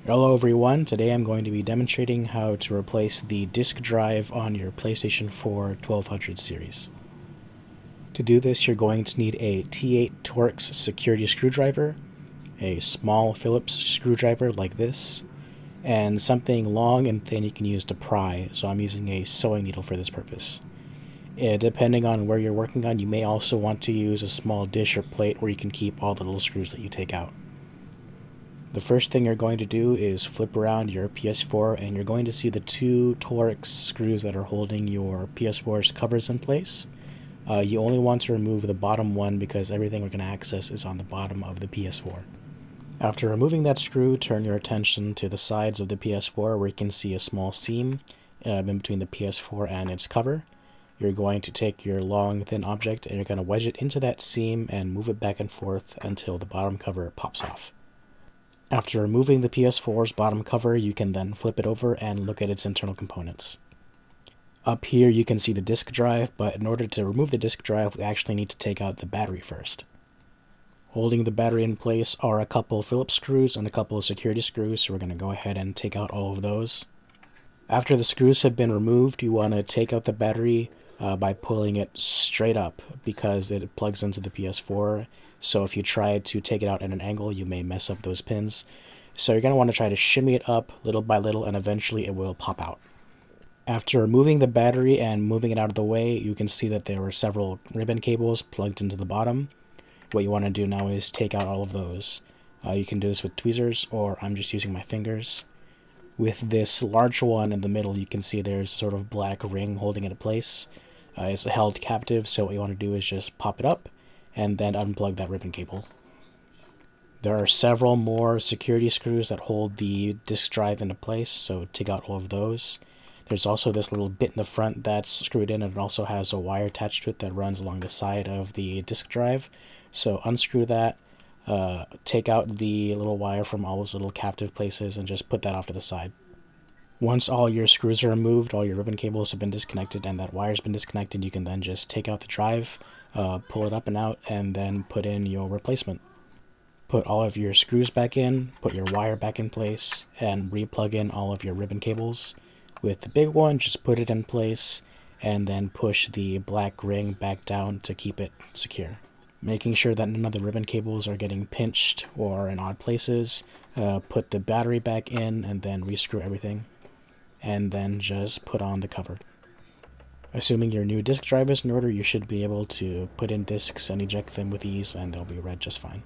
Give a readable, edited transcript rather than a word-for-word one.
Hello everyone, today I'm going to be demonstrating how to replace the disk drive on your PlayStation 4 1200 series. To do this, you're going to need a T8 Torx security screwdriver, a small Phillips screwdriver like this, and something long and thin you can use to pry, so I'm using a sewing needle for this purpose. Depending on where you're working on, you may also want to use a small dish or plate where you can keep all the little screws that you take out. The first thing you're going to do is flip around your PS4 and you're going to see the two Torx screws that are holding your PS4's covers in place. You only want to remove the bottom one because everything we're going to access is on the bottom of the PS4. After removing that screw, turn your attention to the sides of the PS4 where you can see a small seam in between the PS4 and its cover. You're going to take your long, thin object and you're going to wedge it into that seam and move it back and forth until the bottom cover pops off. After removing the PS4's bottom cover, you can then flip it over and look at its internal components. Up here you can see the disk drive, but in order to remove the disk drive, we actually need to take out the battery first. Holding the battery in place are a couple Phillips screws and a couple of security screws, so we're going to go ahead and take out all of those. After the screws have been removed, you want to take out the battery by pulling it straight up because it plugs into the PS4. So if you try to take it out at an angle, you may mess up those pins. So you're going to want to try to shimmy it up little by little and eventually it will pop out. After removing the battery and moving it out of the way, you can see that there were several ribbon cables plugged into the bottom. What you want to do now is take out all of those. You can do this with tweezers, or I'm just using my fingers. With this large one in the middle, you can see there's sort of black ring holding it in place. It's held captive, so what you want to do is just pop it up and then unplug that ribbon cable. There are several more security screws that hold the disk drive into place, so take out all of those. There's also this little bit in the front that's screwed in, and it also has a wire attached to it that runs along the side of the disk drive. So unscrew that, take out the little wire from all those little captive places, and just put that off to the side. Once all your screws are removed, all your ribbon cables have been disconnected, and that wire's been disconnected, you can then just take out the drive, pull it up and out, and then put in your replacement. Put all of your screws back in, put your wire back in place, and re-plug in all of your ribbon cables. With the big one, just put it in place, and then push the black ring back down to keep it secure. Making sure that none of the ribbon cables are getting pinched or in odd places, put the battery back in, and then re-screw everything. And then just put on the cover. Assuming your new disk drive is in order, you should be able to put in disks and eject them with ease, and they'll be read just fine.